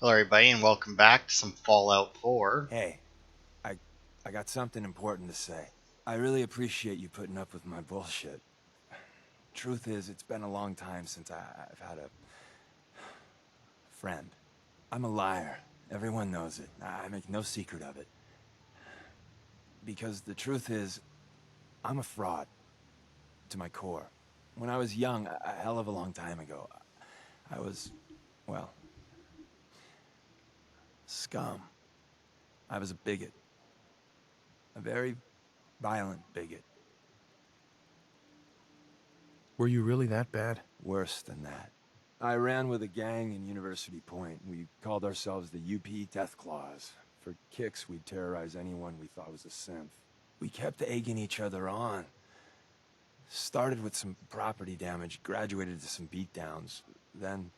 Hello, everybody, and welcome back to some Fallout 4. Hey, I I got something important to say. I really appreciate you putting up with my bullshit. Truth is, it's been a long time since I've had a friend. I'm a liar. Everyone knows it. I make no secret of it. Because the truth is, I'm a fraud to my core. When I was young, a hell of a long time ago, I was, well, scum. I was a bigot. A very violent bigot. Were you really that bad? Worse than that. I ran with a gang in University Point. We called ourselves the UP Death Claws. For kicks, we'd terrorize anyone we thought was a synth. We kept egging each other on. Started with some property damage, graduated to some beatdowns, then,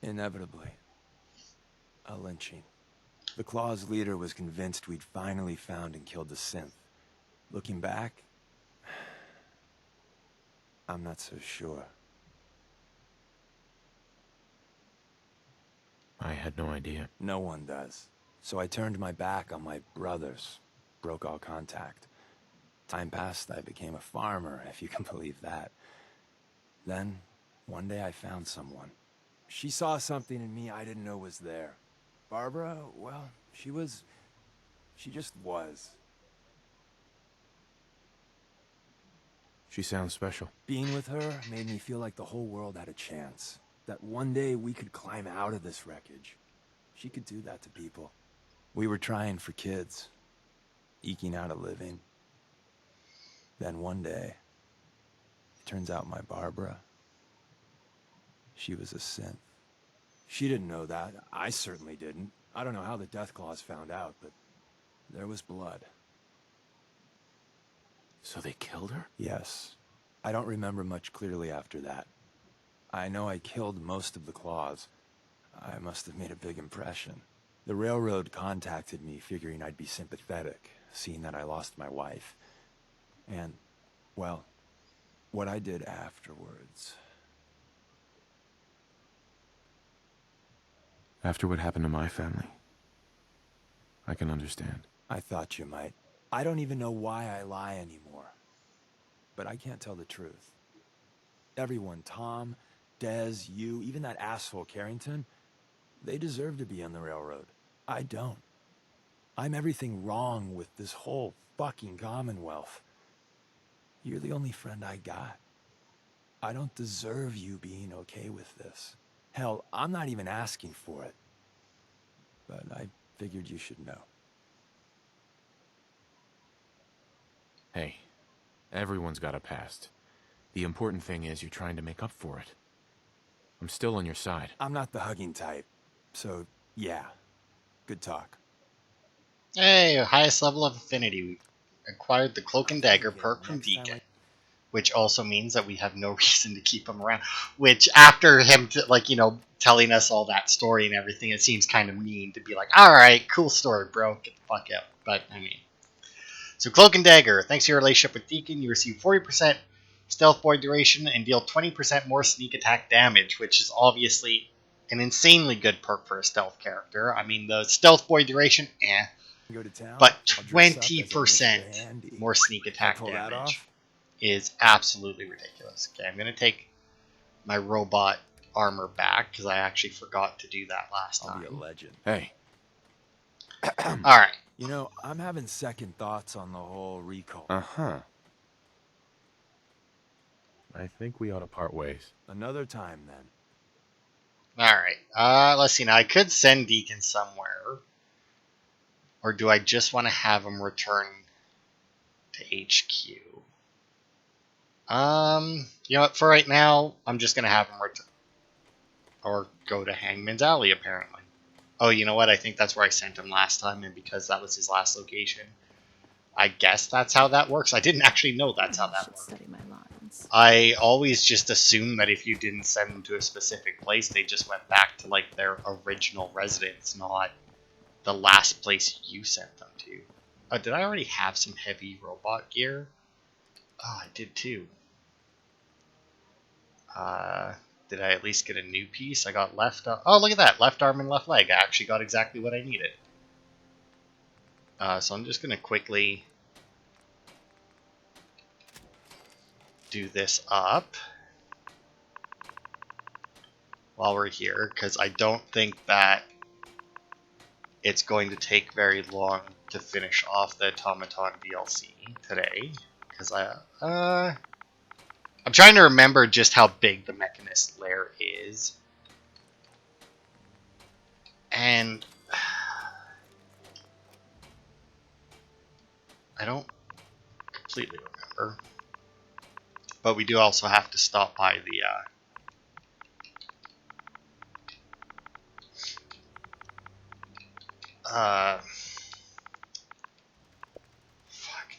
inevitably, a lynching. The Claws' leader was convinced we'd finally found and killed the synth. Looking back, I'm not so sure. I had no idea. No one does. So I turned my back on my brothers, broke all contact. Time passed, I became a farmer, if you can believe that. Then, one day I found someone. She saw something in me I didn't know was there. Barbara, well, she just was. She sounds special. Being with her made me feel like the whole world had a chance. That one day we could climb out of this wreckage. She could do that to people. We were trying for kids, eking out a living. Then one day, it turns out my Barbara, she was a synth. She didn't know that. I certainly didn't. I don't know how the Deathclaws found out, but there was blood. So they killed her? Yes. I don't remember much clearly after that. I know I killed most of the Claws. I must have made a big impression. The railroad contacted me figuring I'd be sympathetic, seeing that I lost my wife. And, well, what I did afterwards. After what happened to my family, I can understand. I thought you might. I don't even know why I lie anymore. But I can't tell the truth. Everyone, Tom, Dez, you, even that asshole Carrington, they deserve to be on the railroad. I don't. I'm everything wrong with this whole fucking Commonwealth. You're the only friend I got. I don't deserve you being okay with this. Hell, I'm not even asking for it. But I figured you should know. Hey, everyone's got a past. The important thing is you're trying to make up for it. I'm still on your side. I'm not the hugging type. So, yeah. Good talk. Hey, highest level of affinity. We acquired the Cloak I'm and Dagger thinking perk from next time Deacon, I... which also means that we have no reason to keep him around. Which, after him, telling us all that story and everything, it seems kind of mean to be like, alright, cool story, bro, get the fuck out. But, I mean. So, Cloak and Dagger, thanks to your relationship with Deacon, you receive 40% stealth boy duration and deal 20% more sneak attack damage, which is obviously an insanely good perk for a stealth character. I mean, the stealth boy duration, go to town, but I'll dress up as a 20% Mr. Handy. more sneak Can I attack pull that damage off? is absolutely ridiculous. Okay, I'm going to take my robot armor back because I actually forgot to do that last I'll be a time. legend. Hey. Alright. You know, I'm having second thoughts on the whole recall. Uh-huh. I think we ought to part ways. Another time, then. Alright. Let's see. Now, I could send Deacon somewhere. Or do I just want to have him return to HQ? You know what? For right now, I'm just going to have him return. Or go to Hangman's Alley, apparently. Oh, you know what? I think that's where I sent him last time, and because that was his last location, I guess that's how that works. I didn't actually know that's how I that should worked. study my lines. I always just assumed that if you didn't send them to a specific place, they just went back to like their original residence, not the last place you sent them to. Oh, did I already have some heavy robot gear? Oh, I did too. Did I at least get a new piece? I got left... oh, look at that. Left arm and left leg. I actually got exactly what I needed. So I'm just going to quickly do this up while we're here, because I don't think that it's going to take very long to finish off the Automaton DLC today. Because I'm trying to remember just how big the Mechanist Lair is. And I don't completely remember. But we do also have to stop by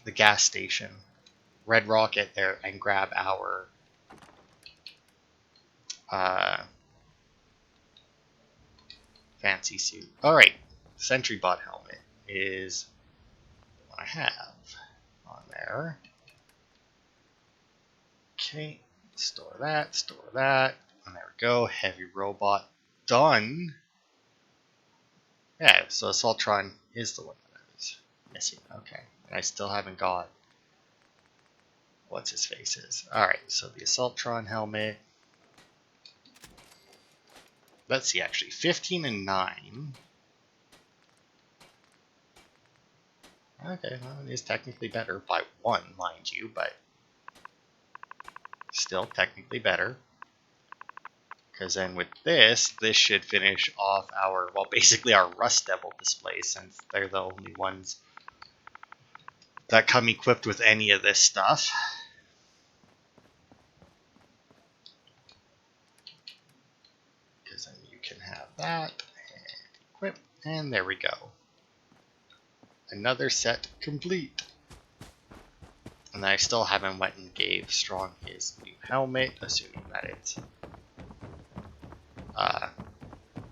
the gas station, Red Rocket there, and grab our fancy suit. Alright, Sentry Bot helmet is what I have on there. Okay, store that, and there we go. Heavy robot done. Yeah, so Assaultron is the one that I was missing. Okay, and I still haven't got what's his face is. Alright, so the Assaultron helmet. Let's see, actually, 15 and 9. Okay, well, it is technically better by 1, mind you, but still technically better. Because then with this should finish off our, well, basically our Rust Devil display, since they're the only ones that come equipped with any of this stuff. Because then you can have that, and equip, and there we go. Another set complete. And I still haven't went and gave Strong his new helmet, assuming that it's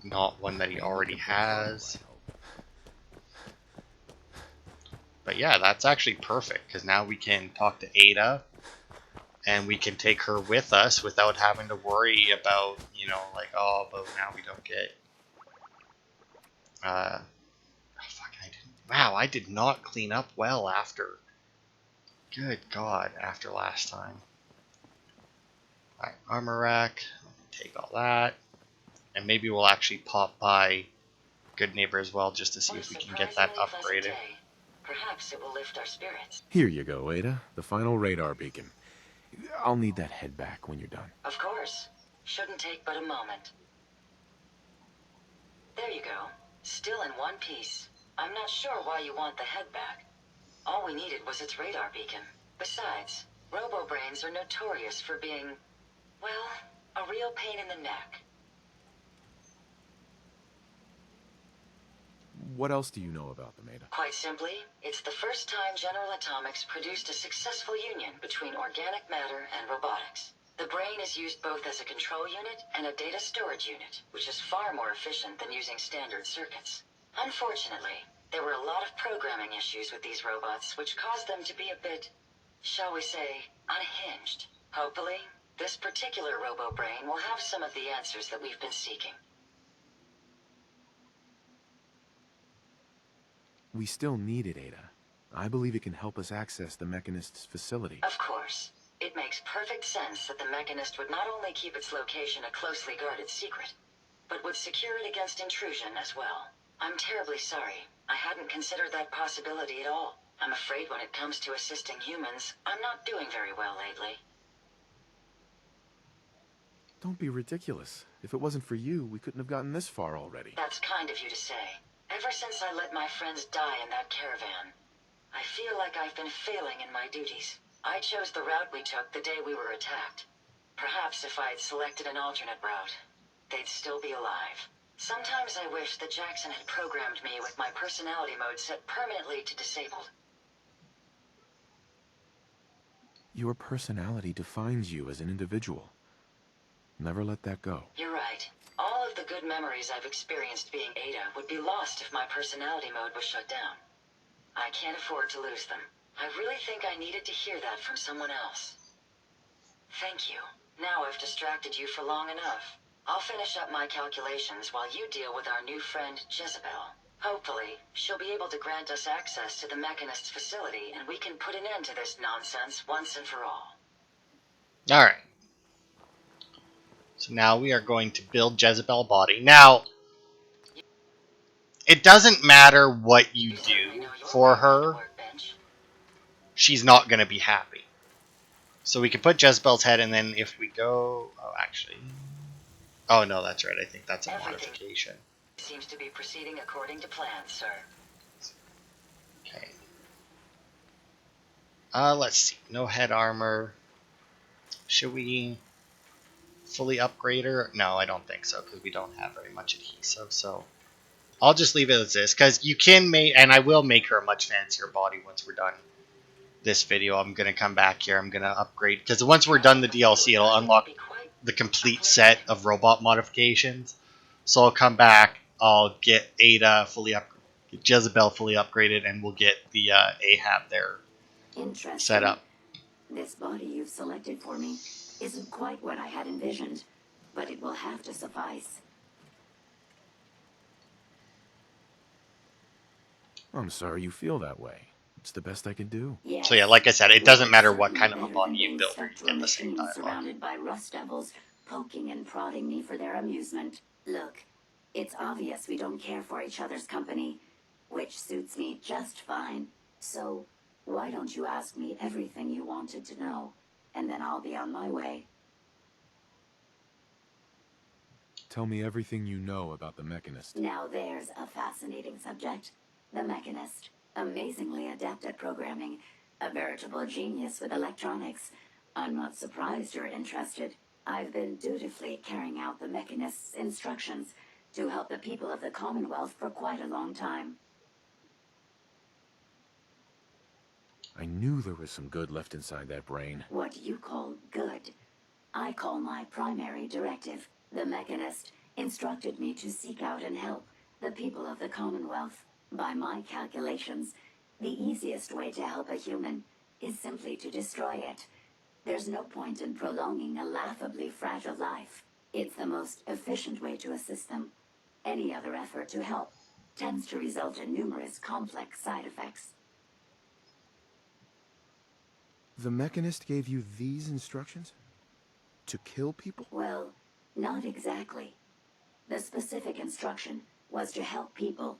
not one that he already has. But yeah, that's actually perfect, because now we can talk to Ada, and we can take her with us without having to worry about, you know, like, oh, but now we don't get... oh, fuck, wow, I did not clean up well after... Good God, after last time. Alright, armor rack, take all that. And maybe we'll actually pop by Good Neighbor as well, just to see if we can get that upgraded. Perhaps it will lift our spirits. Here you go, Ada. The final radar beacon. I'll need that head back when you're done. Of course. Shouldn't take but a moment. There you go. Still in one piece. I'm not sure why you want the head back. All we needed was its radar beacon. Besides, robo-brains are notorious for being, well, a real pain in the neck. What else do you know about them, Ada? Quite simply, it's the first time General Atomics produced a successful union between organic matter and robotics. The brain is used both as a control unit and a data storage unit, which is far more efficient than using standard circuits. Unfortunately, there were a lot of programming issues with these robots, which caused them to be a bit, shall we say, unhinged. Hopefully, this particular robo-brain will have some of the answers that we've been seeking. We still need it, Ada. I believe it can help us access the Mechanist's facility. Of course. It makes perfect sense that the Mechanist would not only keep its location a closely guarded secret, but would secure it against intrusion as well. I'm terribly sorry. I hadn't considered that possibility at all. I'm afraid when it comes to assisting humans, I'm not doing very well lately. Don't be ridiculous. If it wasn't for you, we couldn't have gotten this far already. That's kind of you to say. Ever since I let my friends die in that caravan, I feel like I've been failing in my duties. I chose the route we took the day we were attacked. Perhaps if I had selected an alternate route, they'd still be alive. Sometimes I wish that Jackson had programmed me with my personality mode set permanently to disabled. Your personality defines you as an individual. Never let that go. You're right. All of the good memories I've experienced being Ada would be lost if my personality mode was shut down. I can't afford to lose them. I really think I needed to hear that from someone else. Thank you. Now I've distracted you for long enough. I'll finish up my calculations while you deal with our new friend, Jezebel. Hopefully, she'll be able to grant us access to the Mechanist's facility, and we can put an end to this nonsense once and for all. Alright. So now we are going to build Jezebel body. Now, it doesn't matter what you do for her, she's not going to be happy. So we can put Jezebel's head, and then if we go... Oh, actually... Oh, no, that's right. I think that's a modification. Seems to be proceeding according to plan, sir. Okay. Let's see. No head armor. Should we fully upgrade her? No, I don't think so, because we don't have very much adhesive, so... I'll just leave it as this, because you can make... And I will make her a much fancier body once we're done this video. I'm going to come back here. I'm going to upgrade, because once we're done the DLC, it'll unlock the complete set of robot modifications. So I'll come back, I'll get Ada fully up, get Jezebel fully upgraded, and we'll get the Ahab there set up. This body you've selected for me isn't quite what I had envisioned, but it will have to suffice. I'm sorry you feel that way. It's the best I can do. Yes. So yeah, like I said, it doesn't matter what kind of a body you build, you get the same dialogue. Surrounded by rust devils, poking and prodding me for their amusement. Look, it's obvious we don't care for each other's company, which suits me just fine. So, why don't you ask me everything you wanted to know, and then I'll be on my way. Tell me everything you know about the Mechanist. Now there's a fascinating subject. The Mechanist. Amazingly adept at programming. A veritable genius with electronics. I'm not surprised you're interested. I've been dutifully carrying out the Mechanist's instructions to help the people of the Commonwealth for quite a long time. I knew there was some good left inside that brain. What you call good, I call my primary directive. The Mechanist instructed me to seek out and help the people of the Commonwealth. By my calculations, the easiest way to help a human is simply to destroy it. There's no point in prolonging a laughably fragile life. It's the most efficient way to assist them. Any other effort to help tends to result in numerous complex side effects. The Mechanist gave you these instructions? To kill people? Well, not exactly. The specific instruction was to help people.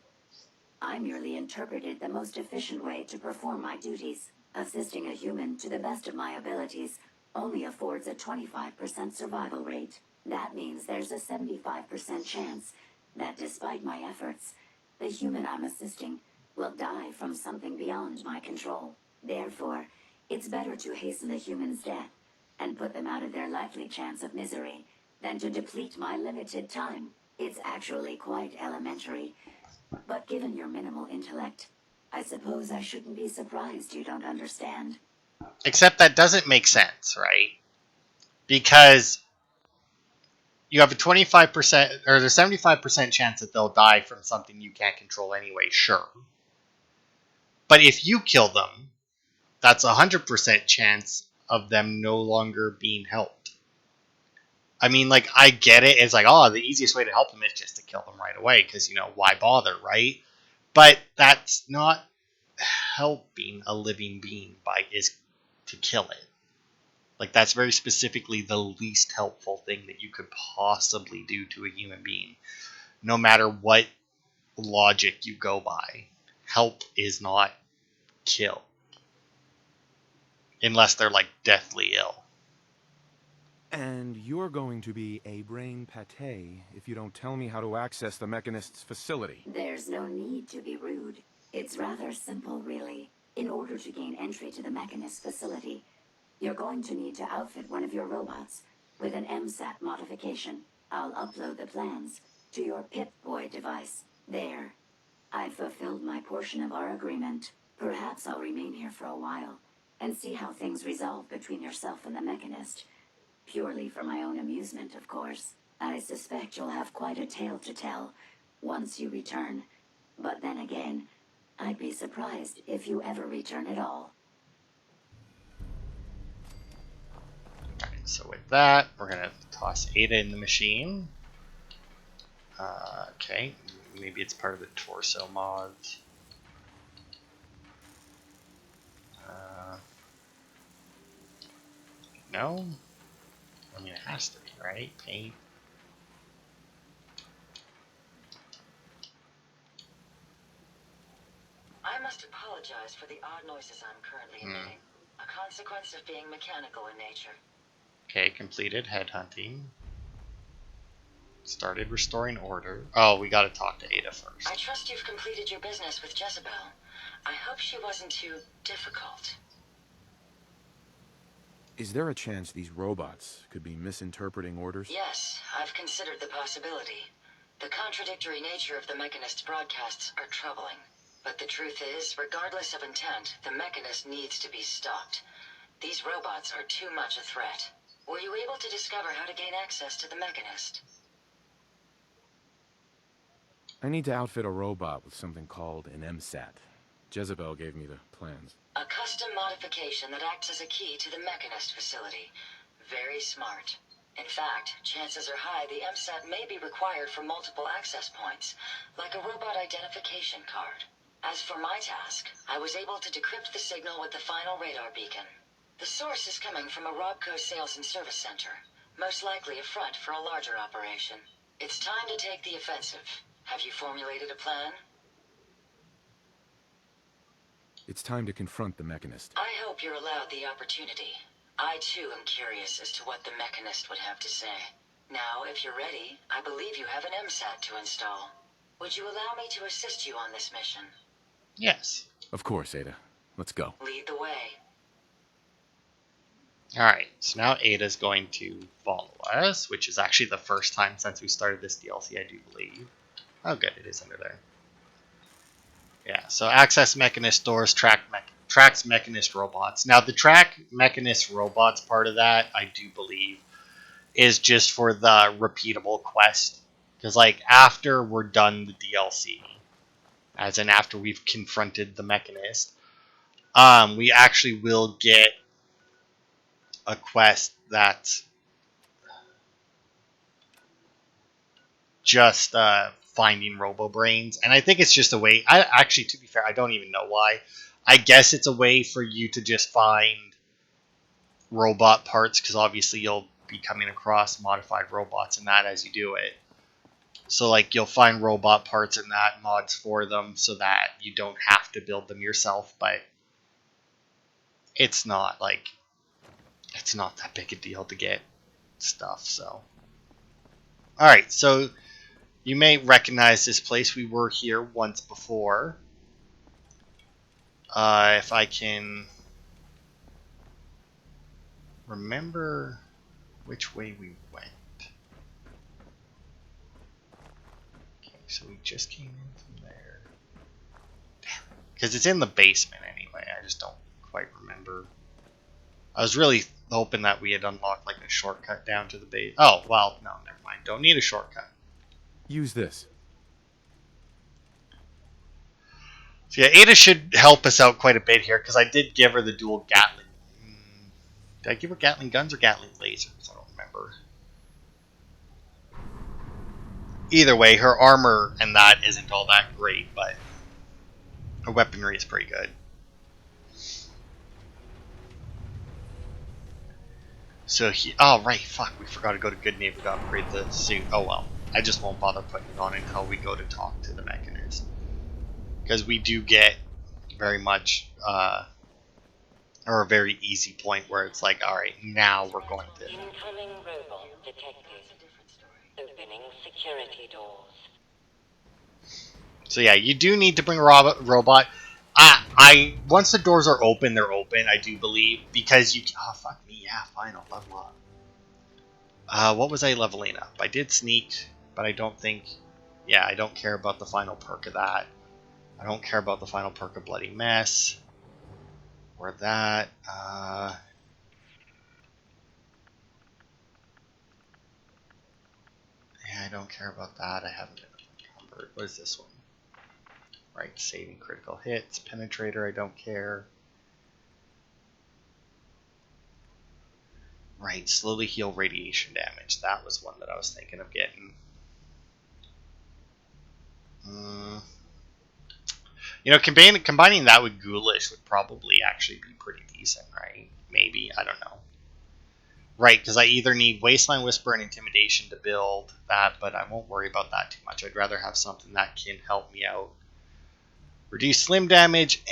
I merely interpreted the most efficient way to perform my duties. Assisting a human to the best of my abilities only affords a 25% survival rate. That means there's a 75% chance that despite my efforts, the human I'm assisting will die from something beyond my control. Therefore, it's better to hasten the human's death and put them out of their likely chance of misery than to deplete my limited time. It's actually quite elementary. But given your minimal intellect, I suppose I shouldn't be surprised you don't understand. Except that doesn't make sense, right? Because you have a 25% or the 75% chance that they'll die from something you can't control anyway, sure. But if you kill them, that's a 100% chance of them no longer being helped. I mean, like, I get it. It's like, oh, the easiest way to help them is just to kill them right away, because, you know, why bother, right? But that's not helping a living being is to kill it. Like, that's very specifically the least helpful thing that you could possibly do to a human being. No matter what logic you go by, help is not kill. Unless they're, like, deathly ill. And you're going to be a brain pate if you don't tell me how to access the Mechanist's facility. There's no need to be rude. It's rather simple, really. In order to gain entry to the Mechanist facility, you're going to need to outfit one of your robots with an MSAT modification. I'll upload the plans to your Pip-Boy device. There. I've fulfilled my portion of our agreement. Perhaps I'll remain here for a while and see how things resolve between yourself and the Mechanist. Purely for my own amusement, of course. I suspect you'll have quite a tale to tell once you return. But then again, I'd be surprised if you ever return at all. so with that, we're gonna toss Ada in the machine. Okay, maybe it's part of the torso mods. No? I mean, it has to be, right? Paint. I must apologize for the odd noises I'm currently emitting. A consequence of being mechanical in nature. Okay, completed headhunting. Started restoring order. Oh, we gotta talk to Ada first. I trust you've completed your business with Jezebel. I hope she wasn't too difficult. Is there a chance these robots could be misinterpreting orders? Yes, I've considered the possibility. The contradictory nature of the Mechanist's broadcasts are troubling. But the truth is, regardless of intent, the Mechanist needs to be stopped. These robots are too much a threat. Were you able to discover how to gain access to the Mechanist? I need to outfit a robot with something called an MSAT. Jezebel gave me the plans. A custom modification that acts as a key to the Mechanist facility. Very smart. In fact, chances are high the MSAT may be required for multiple access points, like a robot identification card. As for my task, I was able to decrypt the signal with the final radar beacon. The source is coming from a Robco sales and service center, most likely a front for a larger operation. It's time to take the offensive. Have you formulated a plan? It's time to confront the Mechanist. I hope you're allowed the opportunity. I too am curious as to what the Mechanist would have to say. Now, if you're ready, I believe you have an MSAT to install. Would you allow me to assist you on this mission? Yes. Of course, Ada. Let's go. Lead the way. Alright, so now Ada's going to follow us, which is actually the first time since we started this DLC, I do believe. Oh, good, it is under there. Yeah, so access Mechanist doors, tracks Mechanist robots. Now, the track Mechanist robots part of that, I do believe, is just for the repeatable quest. Because, like, after we're done the DLC, as in after we've confronted the Mechanist, we actually will get a quest that's just finding Robo Brains, and I think it's just a way. I actually, to be fair, I don't even know why. I guess it's a way for you to just find robot parts, because obviously you'll be coming across modified robots and that as you do it. So like you'll find robot parts and that mods for them, so that you don't have to build them yourself. But it's not that big a deal to get stuff. So, all right, so. You may recognize this place. We were here once before. If I can remember which way we went. Okay, so we just came in from there. Because it's in the basement anyway. I just don't quite remember. I was really hoping that we had unlocked like a shortcut down to the base. Oh, well, no, never mind. Don't need a shortcut. Use this. So yeah, Ada should help us out quite a bit here, because I did give her the dual Gatling. Did I give her Gatling guns or Gatling lasers? I don't remember. Either way, her armor and that isn't all that great, but her weaponry is pretty good. So oh right, fuck, we forgot to go to Good Neighbor to upgrade the suit. Oh well, I just won't bother putting it on until we go to talk to the Mechanist, because we do get very much or a very easy point where it's like, all right, now we're going to. Incoming robot detected. Opening security doors. So yeah, you do need to bring a robot. I once the doors are open, they're open. I do believe, because you. Oh fuck me, yeah, fine, I'll level up. What was I leveling up? I did sneak, but I don't think. Yeah, I don't care about the final perk of that. I don't care about the final perk of Bloody Mess. Or that. Yeah, I don't care about that. I haven't been encumbered. What is this one? Right, saving critical hits. Penetrator, I don't care. Right, slowly heal radiation damage. That was one that I was thinking of getting. You know, combining that with Ghoulish would probably actually be pretty decent, right? Maybe, I don't know. Right, because I either need Wasteland Whisper and Intimidation to build that, but I won't worry about that too much. I'd rather have something that can help me out. Reduce slim damage,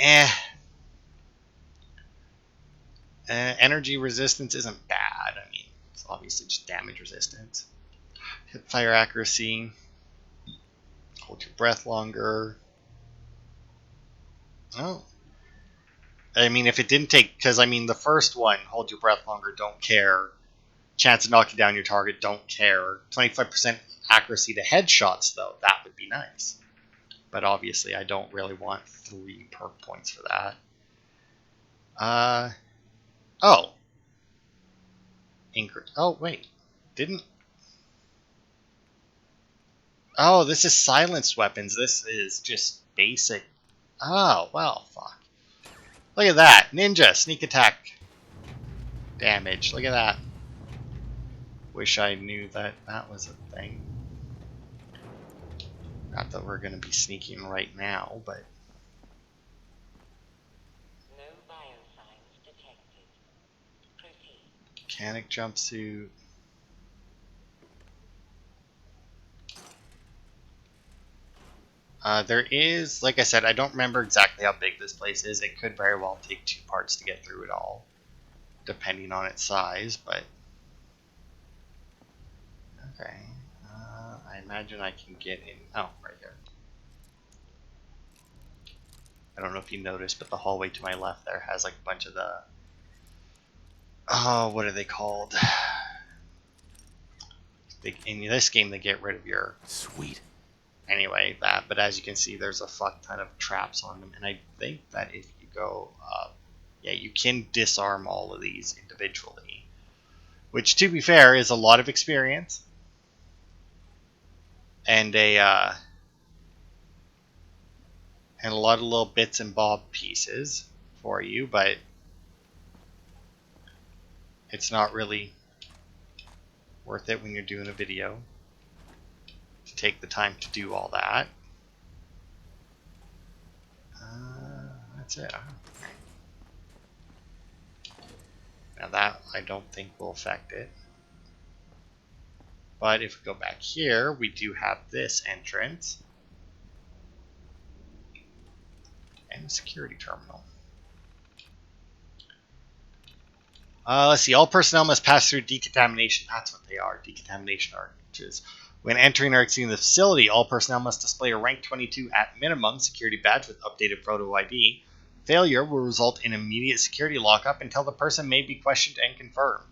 energy resistance isn't bad. I mean, it's obviously just damage resistance. Hit fire accuracy. Hold your breath longer. Oh. I mean, if it didn't take... Because, I mean, the first one, hold your breath longer, don't care. Chance of knocking down your target, don't care. 25% accuracy to headshots, though. That would be nice. But obviously, I don't really want 3 perk points for that. Oh. Oh, wait. Didn't... Oh, this is silenced weapons. This is just basic. Oh, well, fuck. Look at that. Ninja, sneak attack damage. Look at that. Wish I knew that that was a thing. Not that we're going to be sneaking right now, but... No biosigns detected. Proceed. Mechanic jumpsuit. There is, like I said, I don't remember exactly how big this place is. It could very well take 2 parts to get through it all, depending on its size, but... Okay. I imagine I can get in... Oh, right here. I don't know if you noticed, but the hallway to my left there has like a bunch of the... Oh, what are they called? In this game, they get rid of your... Sweet. Anyway, that. But as you can see, there's a fuck ton of traps on them. And I think that if you go... yeah, you can disarm all of these individually. Which, to be fair, is a lot of experience. And a lot of little bits and bob pieces for you, but it's not really worth it when you're doing a video to take the time to do all that. That's it. Now that I don't think will affect it. But if we go back here, we do have this entrance and a security terminal. Let's see. All personnel must pass through decontamination. That's what they are. Decontamination arches. When entering or exiting the facility, all personnel must display a rank 22 at minimum security badge with updated photo ID. Failure will result in immediate security lockup until the person may be questioned and confirmed.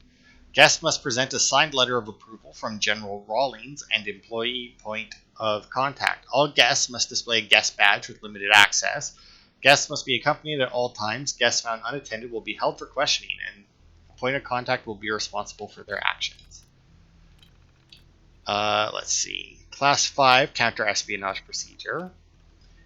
Guests must present a signed letter of approval from General Rawlings and employee point of contact. All guests must display a guest badge with limited access. Guests must be accompanied at all times. Guests found unattended will be held for questioning, and point of contact will be responsible for their actions. Let's see. Class 5 counter-espionage procedure.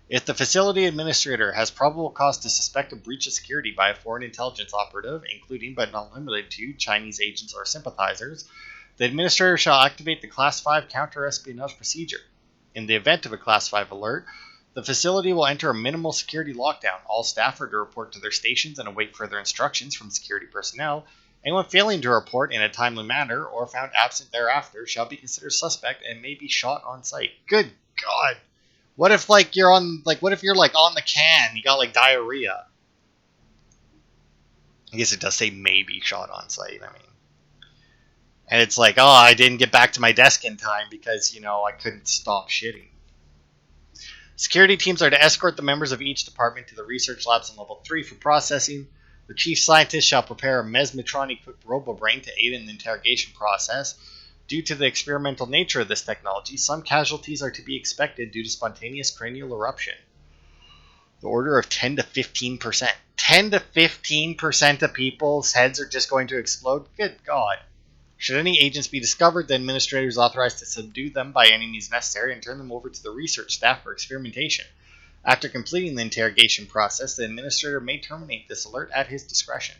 If the facility administrator has probable cause to suspect a breach of security by a foreign intelligence operative, including but not limited to Chinese agents or sympathizers, the administrator shall activate the Class 5 counter-espionage procedure. In the event of a Class 5 alert, the facility will enter a minimal security lockdown. All staff are to report to their stations and await further instructions from security personnel. Anyone failing to report in a timely manner or found absent thereafter shall be considered suspect and may be shot on sight. Good God! What if you're on the can, you got like diarrhea? I guess it does say maybe shot on sight. I mean, and it's like, oh, I didn't get back to my desk in time because I couldn't stop shitting. Security teams are to escort the members of each department to the research labs on level 3 for processing. The chief scientist shall prepare a mesmetron-equipped robo-brain to aid in the interrogation process. Due to the experimental nature of this technology, some casualties are to be expected due to spontaneous cranial eruption. The order of 10 to 15%. 10 to 15% of people's heads are just going to explode? Good God. Should any agents be discovered, the administrator is authorized to subdue them by any means necessary and turn them over to the research staff for experimentation. After completing the interrogation process, the administrator may terminate this alert at his discretion.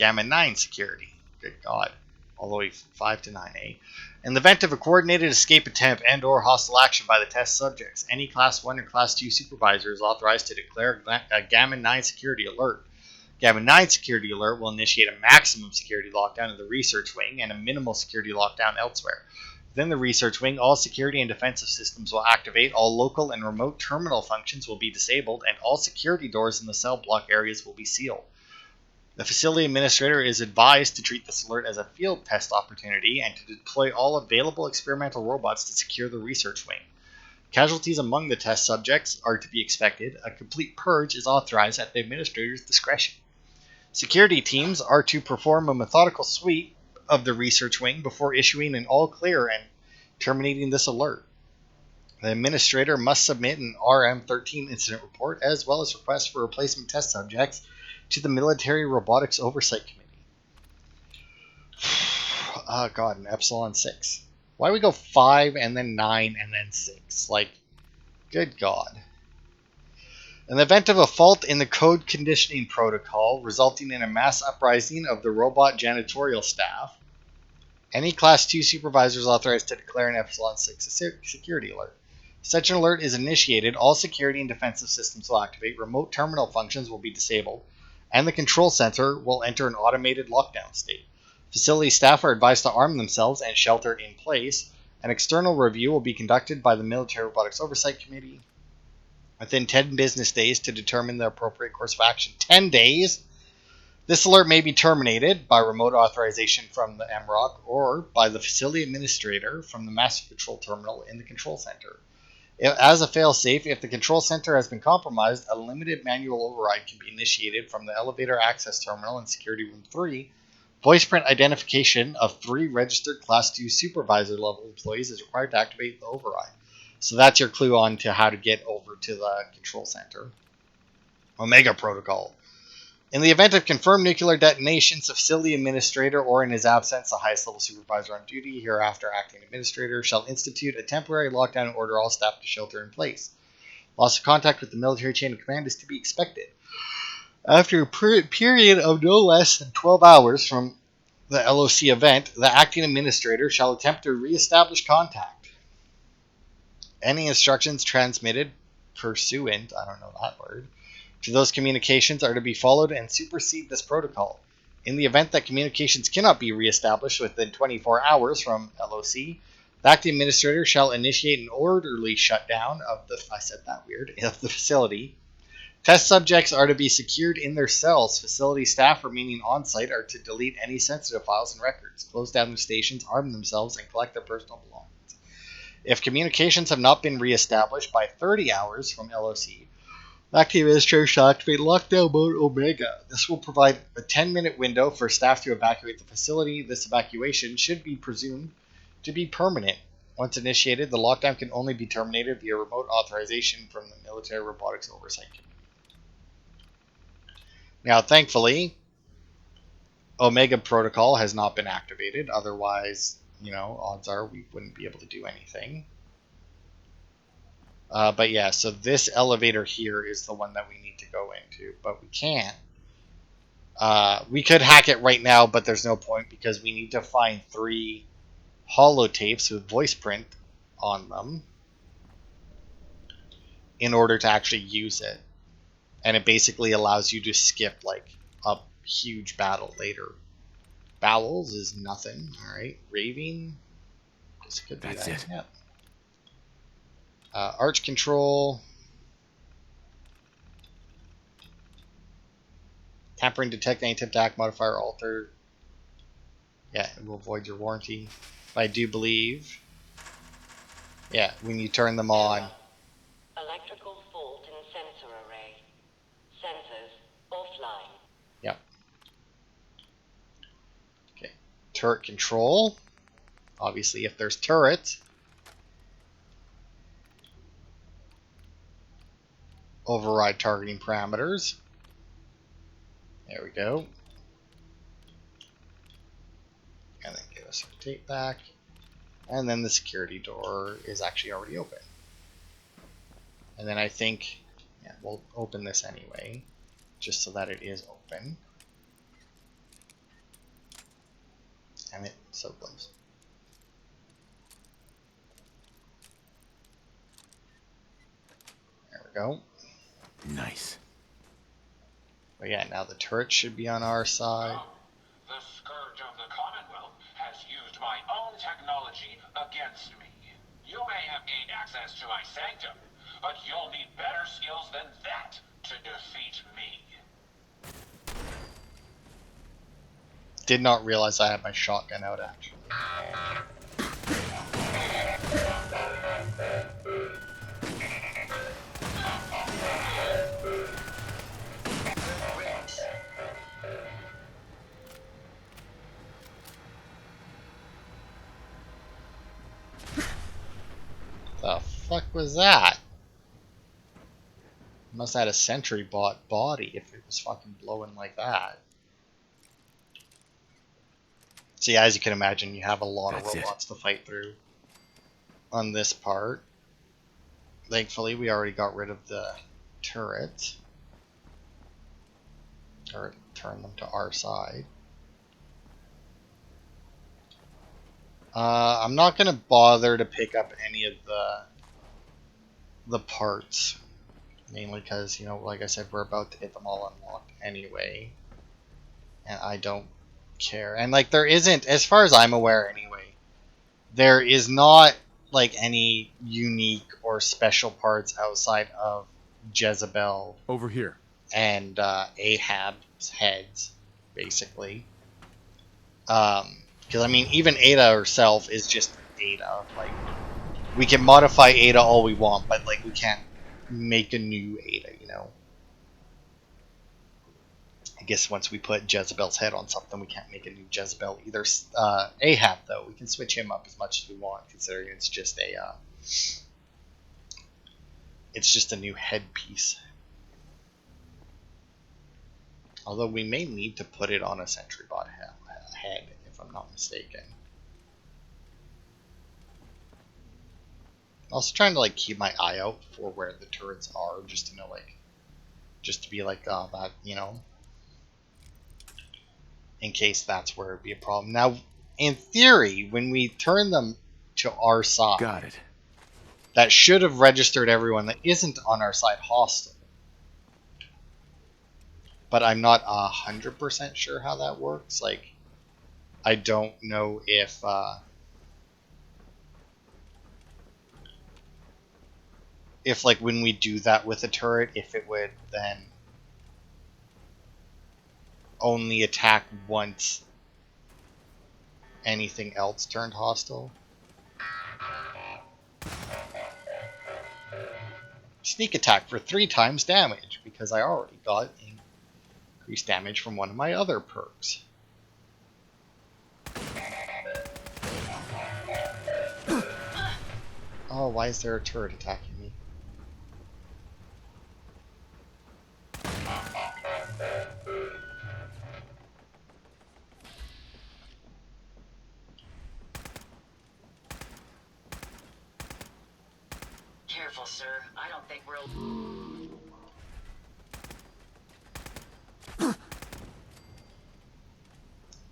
Gamma 9 security. Good God. All the way 5 to 9A. In the event of a coordinated escape attempt and or hostile action by the test subjects, any Class 1 or Class 2 supervisor is authorized to declare a Gamma 9 security alert. Gamma 9 security alert will initiate a maximum security lockdown in the research wing and a minimal security lockdown elsewhere. Within the research wing, all security and defensive systems will activate, all local and remote terminal functions will be disabled, and all security doors in the cell block areas will be sealed. The facility administrator is advised to treat this alert as a field test opportunity and to deploy all available experimental robots to secure the research wing. Casualties among the test subjects are to be expected. A complete purge is authorized at the administrator's discretion. Security teams are to perform a methodical sweep of the research wing before issuing an all clear and terminating this alert. The administrator must submit an RM-13 incident report as well as requests for replacement test subjects to the Military Robotics Oversight Committee. Oh God, an Epsilon 6. Why do we go 5 and then 9 and then 6? Like, good God. In the event of a fault in the code conditioning protocol resulting in a mass uprising of the robot janitorial staff, any Class 2 supervisor is authorized to declare an Epsilon 6 security alert. Such an alert is initiated, all security and defensive systems will activate, remote terminal functions will be disabled, and the control center will enter an automated lockdown state. Facility staff are advised to arm themselves and shelter in place. An external review will be conducted by the Military Robotics Oversight Committee within 10 business days to determine the appropriate course of action. 10 days? This alert may be terminated by remote authorization from the MROC or by the facility administrator from the master control terminal in the control center. As a failsafe, if the control center has been compromised, a limited manual override can be initiated from the elevator access terminal in Security Room 3. Voice print identification of 3 registered Class 2 supervisor level employees is required to activate the override. So that's your clue on to how to get over to the control center. Omega Protocol. In the event of confirmed nuclear detonations, the facility administrator, or in his absence, the highest level supervisor on duty, hereafter acting administrator, shall institute a temporary lockdown and order all staff to shelter in place. Loss of contact with the military chain of command is to be expected. After a period of no less than 12 hours from the LOC event, the acting administrator shall attempt to reestablish contact. Any instructions transmitted pursuant, I don't know that word, to those communications are to be followed and supersede this protocol. In the event that communications cannot be reestablished within 24 hours from LOC, the acting administrator shall initiate an orderly shutdown of the facility. Test subjects are to be secured in their cells. Facility staff remaining on site are to delete any sensitive files and records, close down their stations, arm themselves, and collect their personal belongings. If communications have not been reestablished by 30 hours from LOC, the acting administrator shall activate lockdown mode Omega. This will provide a 10-minute window for staff to evacuate the facility. This evacuation should be presumed to be permanent. Once initiated, the lockdown can only be terminated via remote authorization from the Military Robotics Oversight Committee. Now, thankfully, Omega Protocol has not been activated. Otherwise, odds are we wouldn't be able to do anything. But yeah, so this elevator here is the one that we need to go into, but we can't. We could hack it right now, but there's no point because we need to find 3 holotapes with voice print on them in order to actually use it. And it basically allows you to skip like a huge battle later. Bowels is nothing. Alright, raving. This could be That's that. it. Yep. Arch control. Tampering, detect any attempt to hack, modifier, alter. Yeah, it will void your warranty. But I do believe. Yeah, when you turn them on. Electrical fault in sensor array. Sensors offline. Yep. Okay. Turret control. Obviously, if there's turrets. Override targeting parameters. There we go. And then give us our tape back. And then the security door is actually already open. And then I think, yeah, we'll open this anyway, just so that it is open. Damn it, so close. There we go. Nice. But yeah, now the turret should be on our side. The Scourge of the Commonwealth has used my own technology against me. You may have gained access to my sanctum, but you'll need better skills than that to defeat me. Did not realize I had my shotgun out, actually. The fuck was that? Must have had a sentry bot body if it was fucking blowing like that. See, as you can imagine, you have a lot of robots to fight through on this part. Thankfully, we already got rid of the turret. Or turn them to our side. I'm not going to bother to pick up any of the parts. Mainly because, you know, like I said, we're about to get them all unlocked anyway. And I don't care. And, like, there isn't, as far as I'm aware anyway, there is not, like, any unique or special parts outside of Jezebel. Over here. And Ahab's heads, basically. Because, I mean, even Ada herself is just Ada. Like, we can modify Ada all we want, but, like, we can't make a new Ada, you know? I guess once we put Jezebel's head on something, we can't make a new Jezebel either. Ahab, though, we can switch him up as much as we want, considering it's just a new headpiece. Although we may need to put it on a sentry bot head, if I'm not mistaken. Also trying to, like, keep my eye out for where the turrets are, just to know, like, just to be like, that, you know, in case that's where it'd be a problem. Now, in theory, when we turn them to our side, got it. That should have registered everyone that isn't on our side hostile. But I'm not 100% sure how that works. Like, I don't know if like when we do that with a turret, if it would then only attack once anything else turned hostile. Sneak attack for 3 times damage, because I already got increased damage from one of my other perks. Oh, why is there a turret attacking me? Careful, sir. I don't think we're...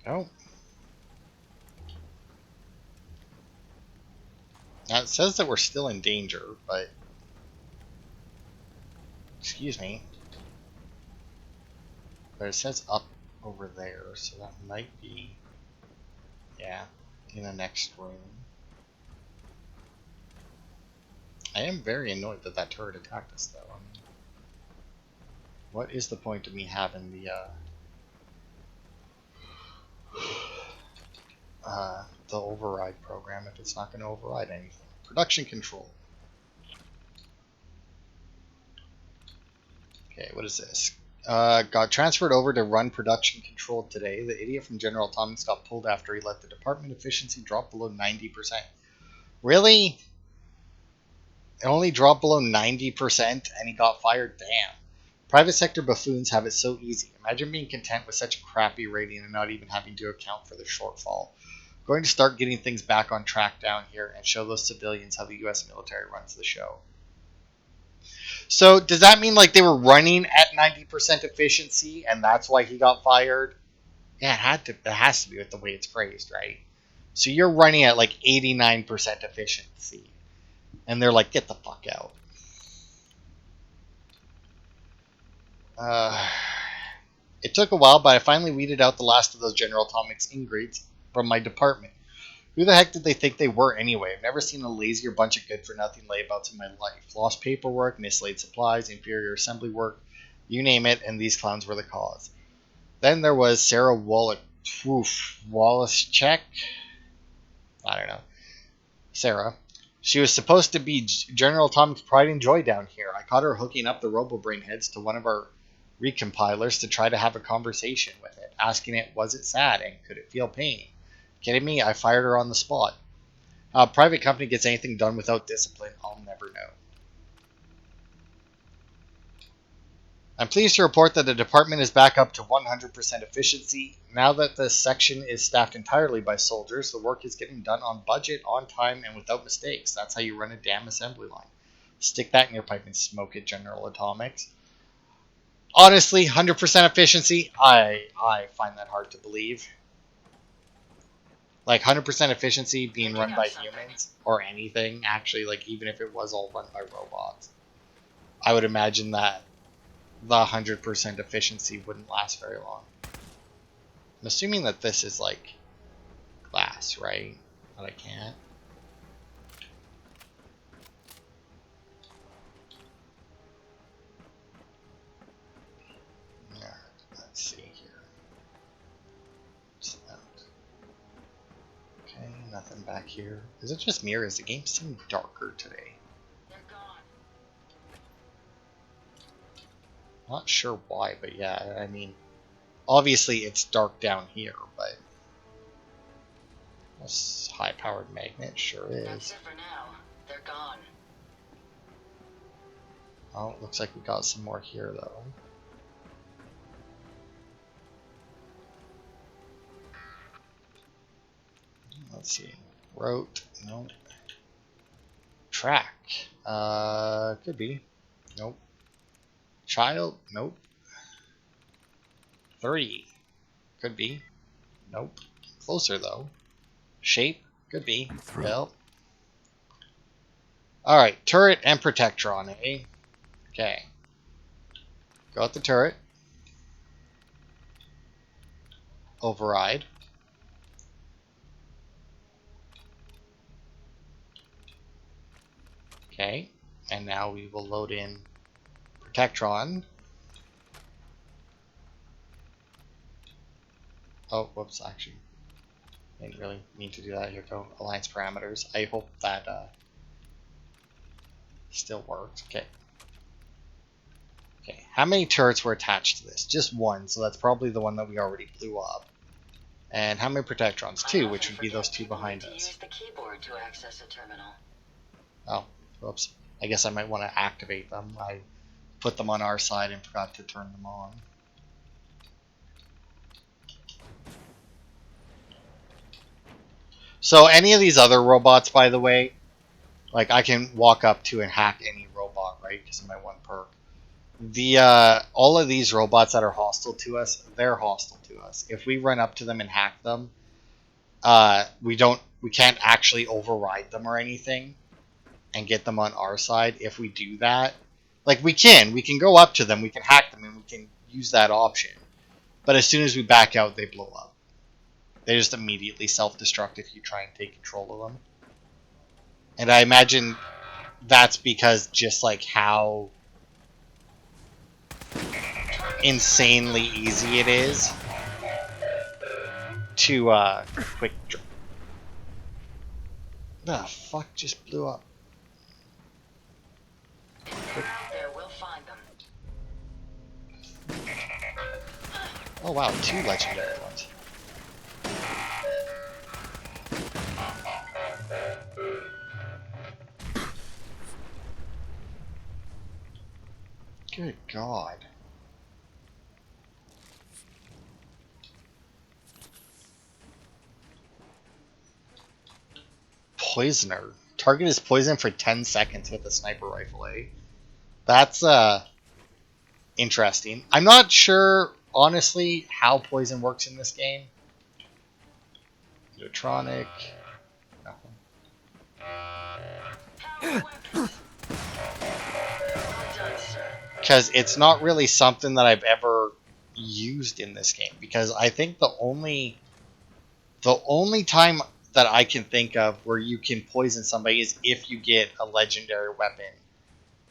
Oh. Now it says that we're still in danger, but... Excuse me. But it says up over there, so that might be... Yeah, in the next room. I am very annoyed that that turret attacked us, though. I mean, what is the point of me having the override program if it's not going to override anything? Production control. Okay, what is this? Got transferred over to run production control today. The idiot from General Atomics got pulled after he let the department efficiency drop below 90%. Really? It only dropped below 90% and he got fired? Damn. Private sector buffoons have it so easy. Imagine being content with such a crappy rating and not even having to account for the shortfall. Going to start getting things back on track down here and show those civilians how the US military runs the show. So, does that mean like they were running at 90% efficiency and that's why he got fired? Yeah, it has to be with the way it's phrased, right? So you're running at like 89% efficiency. And they're like, get the fuck out. It took a while, but I finally weeded out the last of those General Atomics ingrates from my department. Who the heck did they think they were anyway? I've never seen a lazier bunch of good-for-nothing layabouts in my life. Lost paperwork, mislaid supplies, inferior assembly work, you name it, and these clowns were the cause. Then there was Sarah Wallace-Check. I don't know. Sarah. She was supposed to be General Atomics' pride and joy down here. I caught her hooking up the RoboBrain heads to one of our recompilers to try to have a conversation with it, asking it, was it sad and could it feel pain? Kidding me? I fired her on the spot. How a private company gets anything done without discipline, I'll never know. I'm pleased to report that the department is back up to 100% efficiency. Now that this section is staffed entirely by soldiers, the work is getting done on budget, on time, and without mistakes. That's how you run a damn assembly line. Stick that in your pipe and smoke it, General Atomics. Honestly, 100% efficiency, I find that hard to believe. Like 100% efficiency being run by humans or anything, actually, like even if it was all run by robots. I would imagine that the 100% efficiency wouldn't last very long. I'm assuming that this is like glass, right? But I can't. Yeah, let's see here. Okay, nothing back here. Is it just me or is the game seem darker today? They're gone. Not sure why, but yeah, I mean, obviously it's dark down here, but this high-powered magnet sure That's is. it for now. They're gone. Oh, looks like we got some more here, though. Let's see. Wrote, nope. Track, could be. Nope. Child, nope. 3, could be. Nope. Closer, though. Shape, could be. Well. Alright, turret and protectron, eh? Okay. Got the turret. Override. Okay. And now we will load in protectron. Oh, whoops, actually. I didn't really mean to do that. Here go alliance parameters. I hope that still works. Okay. Okay, how many turrets were attached to this? Just one, so that's probably the one that we already blew up. And how many protectrons? 2, which would be those 2 behind us. Use the keyboard to access a terminal. Oh, whoops. I guess I might want to activate them. I put them on our side and forgot to turn them on. So any of these other robots, by the way, like I can walk up to and hack any robot, right? Because of my one perk. All of these robots that are hostile to us, they're hostile to us. If we run up to them and hack them, we can't actually override them or anything and get them on our side. If we do that, like we can go up to them, we can hack them, and we can use that option. But as soon as we back out, they blow up. They just immediately self-destruct if you try and take control of them. And I imagine that's because just like how insanely easy it is to quick draw. The fuck just blew up? If they're out there, we'll find them. Oh wow, 2 legendary ones. Good God. Poisoner. Target is poisoned for 10 seconds with a sniper rifle, eh? That's interesting. I'm not sure honestly how poison works in this game. Neutronic. Nothing. Power weapons. Well done, sir. Because it's not really something that I've ever used in this game. Because I think the only time that I can think of where you can poison somebody is if you get a legendary weapon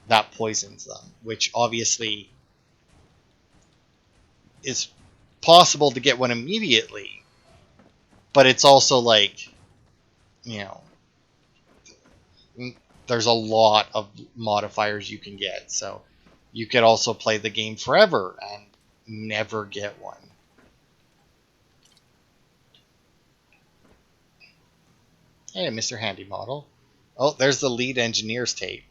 that poisons them, which obviously is possible to get one immediately, but it's also like, you know, there's a lot of modifiers you can get. So you could also play the game forever and never get one. Hey, Mr. Handy Model. Oh, there's the lead engineer's tape.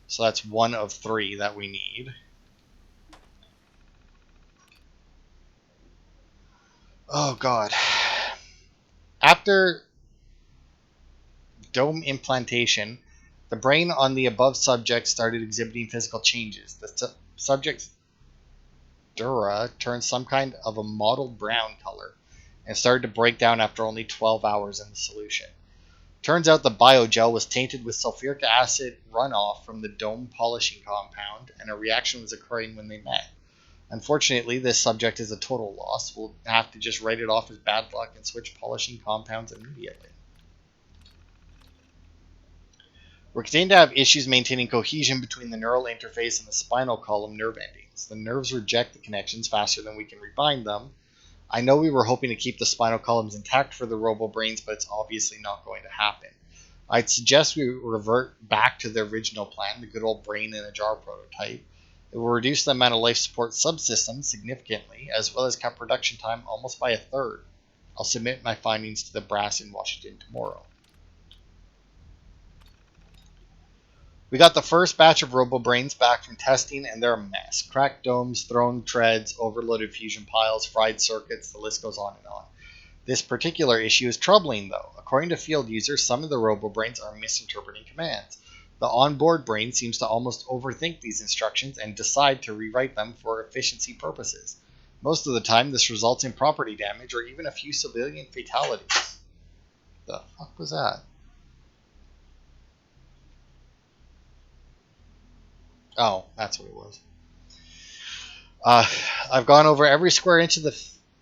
So that's one of 3 that we need. Oh, God. After dome implantation, the brain on the above subject started exhibiting physical changes. The subject's dura turned some kind of a mottled brown color and started to break down after only 12 hours in the solution. Turns out the biogel was tainted with sulfuric acid runoff from the dome polishing compound, and a reaction was occurring when they met. Unfortunately, this subject is a total loss. We'll have to just write it off as bad luck and switch polishing compounds immediately. We're continuing to have issues maintaining cohesion between the neural interface and the spinal column nerve endings. The nerves reject the connections faster than we can rebind them. I know we were hoping to keep the spinal columns intact for the robo-brains, but it's obviously not going to happen. I'd suggest we revert back to the original plan, the good old brain in a jar prototype. It will reduce the amount of life support subsystems significantly, as well as cut production time almost by a third. I'll submit my findings to the brass in Washington tomorrow. We got the first batch of robo-brains back from testing, and they're a mess. Cracked domes, thrown treads, overloaded fusion piles, fried circuits, the list goes on and on. This particular issue is troubling, though. According to field users, some of the robo-brains are misinterpreting commands. The onboard brain seems to almost overthink these instructions and decide to rewrite them for efficiency purposes. Most of the time, this results in property damage or even a few civilian fatalities. The fuck was that? Oh, that's what it was. I've gone over every square inch of the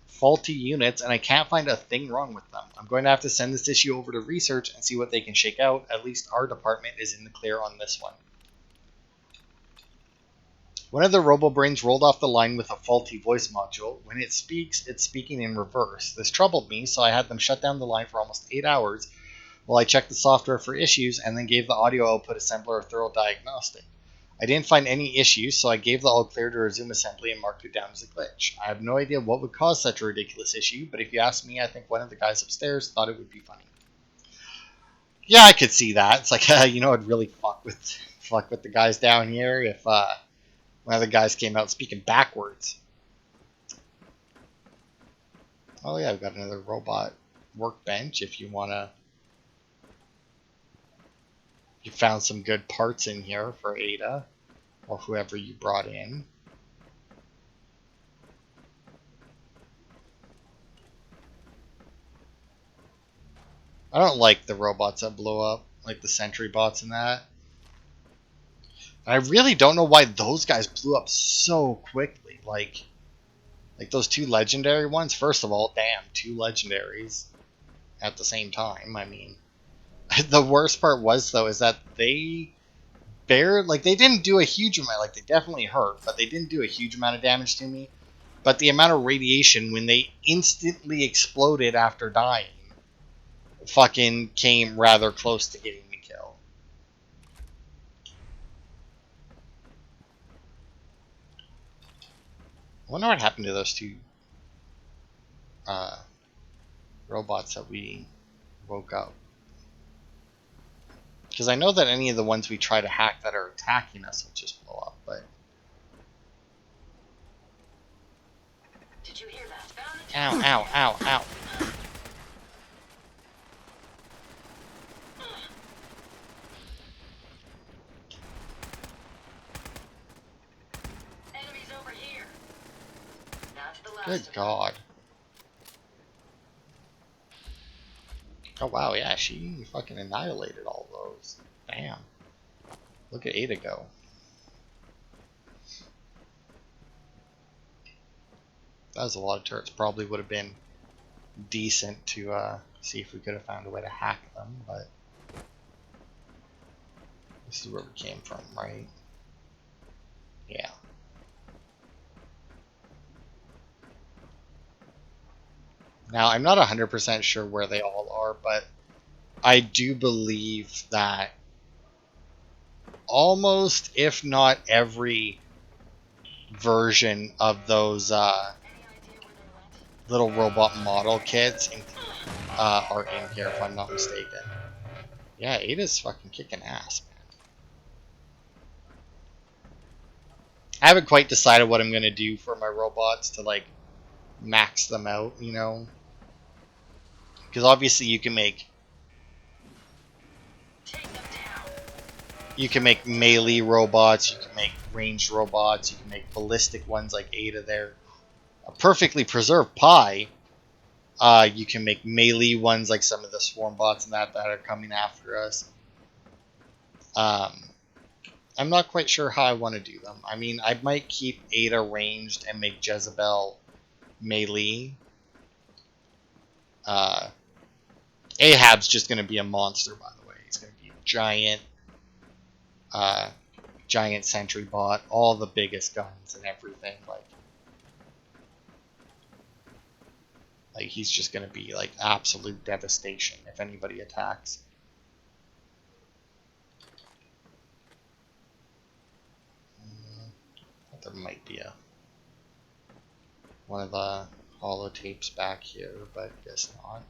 faulty units, and I can't find a thing wrong with them. I'm going to have to send this issue over to research and see what they can shake out. At least our department is in the clear on this one. One of the robo-brains rolled off the line with a faulty voice module. When it speaks, it's speaking in reverse. This troubled me, so I had them shut down the line for almost 8 hours while I checked the software for issues and then gave the audio output assembler a thorough diagnostic. I didn't find any issues, so I gave the all clear to resume assembly and marked it down as a glitch. I have no idea what would cause such a ridiculous issue, but if you ask me, I think one of the guys upstairs thought it would be funny. Yeah, I could see that. It's like, it'd really fuck with the guys down here if one of the guys came out speaking backwards. Oh yeah, we've got another robot workbench if you wanna. You found some good parts in here for Ada, or whoever you brought in. I don't like the robots that blow up, like the sentry bots and that. And I really don't know why those guys blew up so quickly. Like those 2 legendary ones. First of all, damn, 2 legendaries at the same time. I mean, the worst part was though is that they didn't do a huge amount. Like they definitely hurt, but they didn't do a huge amount of damage to me. But the amount of radiation when they instantly exploded after dying fucking came rather close to getting me killed. I wonder what happened to those 2 robots that we woke up. Because I know that any of the ones we try to hack that are attacking us will just blow up, but... Did you hear that? Ow, ow, ow, ow. Enemies over here. Good God. Oh wow, yeah, she fucking annihilated all those. Damn. Look at Ada go. That was a lot of turrets. Probably would have been decent to see if we could have found a way to hack them, but this is where we came from, right? Yeah. Now, I'm not 100% sure where they all are, but I do believe that almost, if not every version of those little robot model kits are in here, if I'm not mistaken. Yeah, Ada's fucking kicking ass, man. I haven't quite decided what I'm going to do for my robots to, like, max them out, you know? Because obviously you can make melee robots, you can make ranged robots, you can make ballistic ones like Ada there. A perfectly preserved pie. You can make melee ones like some of the swarm bots and that are coming after us. I'm not quite sure how I want to do them. I mean, I might keep Ada ranged and make Jezebel melee. Ahab's just going to be a monster, by the way. He's going to be a giant sentry bot, all the biggest guns and everything. Like he's just going to be like absolute devastation if anybody attacks. There might be one of the holotapes back here, but guess not.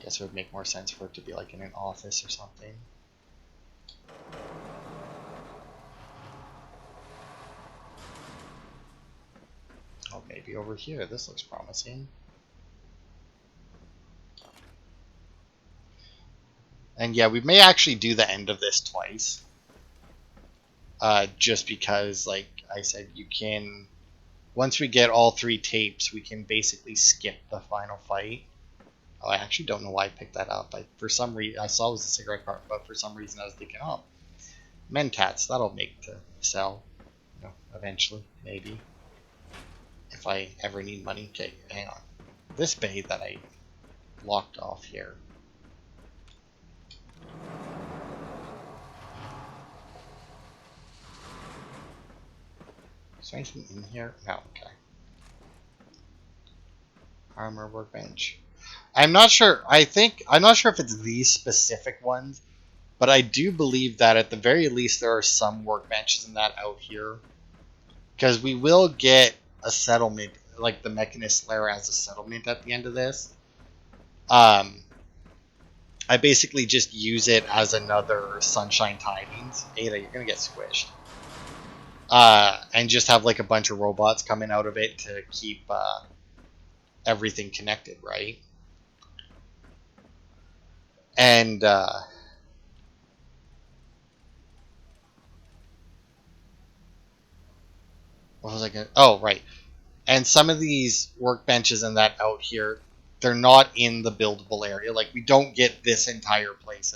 Guess it would make more sense for it to be like in an office or something. Oh, maybe over here. This looks promising. And yeah, we may actually do the end of this twice. Just because, like I said, you can... Once we get all 3 tapes, we can basically skip the final fight. Oh, I actually don't know why I picked that up. For some reason, I saw it was a cigarette cart, but for some reason I was thinking, oh, Mentats, that'll make to sell, you know, eventually, maybe. If I ever need money. Okay, hang on. This bay that I locked off here. Is there anything in here? No, okay. Armor workbench. I'm not sure. I'm not sure if it's these specific ones, but I do believe that at the very least there are some workbenches in that out here. Because we will get a settlement, like the Mechanist Lair as a settlement at the end of this. I basically just use it as another Sunshine Tidings. Ada, you're going to get squished. And just have like a bunch of robots coming out of it to keep everything connected, right? And what was I going to... Oh, right. And some of these workbenches and that out here, they're not in the buildable area. Like, we don't get this entire place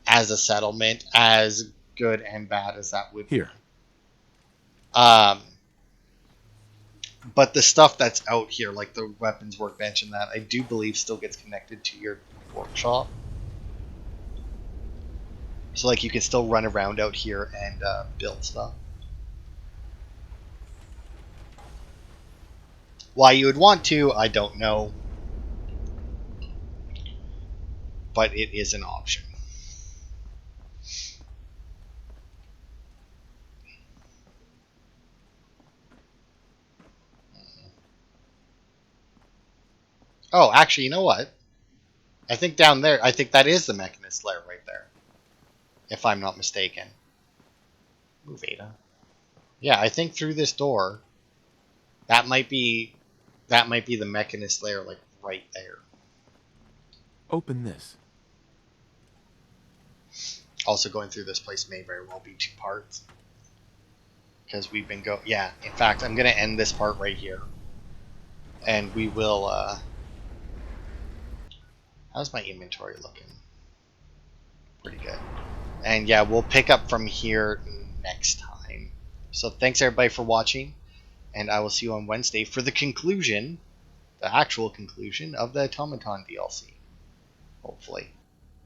as a settlement, as good and bad as that would Here. be. But the stuff that's out here, like the weapons workbench and that, I do believe still gets connected to your workshop. So, like, you can still run around out here and build stuff. Why you would want to, I don't know. But it is an option. Oh, actually, you know what? I think down there, I think that is the Mechanist Lair right there. If I'm not mistaken. Move Ada. Yeah, I think through this door, that might be the Mechanist Lair, like right there. Open this. Also, going through this place may very well be 2 parts. because we've been yeah, in fact, I'm gonna end this part right here, and we will how's my inventory looking? Pretty good. And yeah, we'll pick up from here next time. So thanks everybody for watching, and I will see you on Wednesday for the conclusion, the actual conclusion of the Automaton DLC, hopefully.